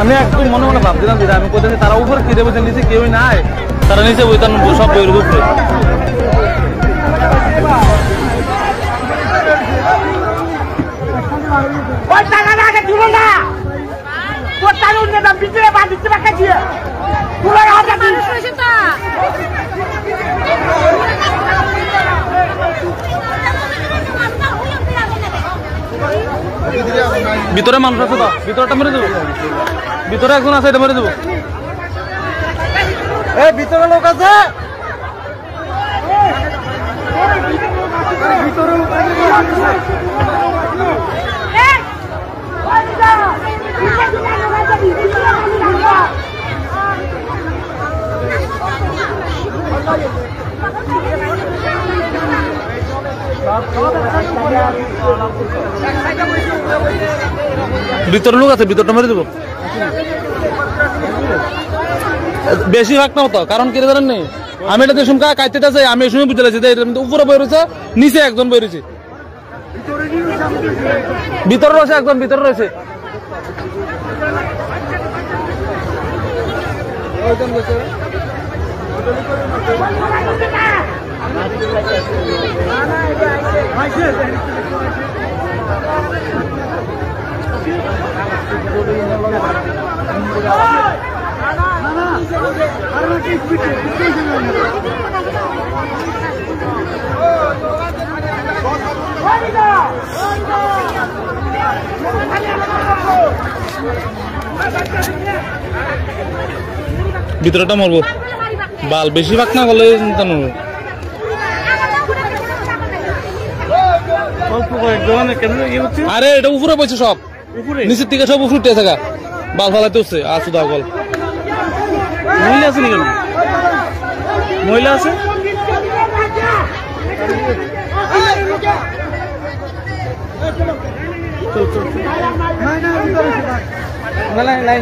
আমি একটু মনে মনে ভাবছিলাম যে আমি কোথায় তারা উপরে খিদে বসে নিচে কেউই নাই, তারা নিচে বইতাম সব বইয়ের উপরে। ভিতরে মানুষ আছে তো, ভিতরটা মেরে দেবো, ভিতরে একজন আছে, এটা মেরে দেবো। এই ভিতরে লোক আছে, ভিতরে লোক আছে, ভিতরটা মেরে দেবো। বেশি ভাগ না হতো, কারণ কি জানেন নেই, আমি এটা দেখুন কাইতে আছে, আমি এই সময় বুঝতে লাগছি উপরে বই রয়েছে, নিচে একজন বই রয়েছে, ভিতরে রয়েছে একজন, ভিতরে রয়েছে। ভিতরটা মারবো, বাল বেশি ভাগ না করলে চিন্তা নেব। আরে এটা উপরে বসে সব, নিচের থেকে সব উপরে উঠে থাকা, বাল ফালাতে হচ্ছে। আসু দাও বল, মহিলা আছে নাকি? মহিলা আছে, চল চল নাই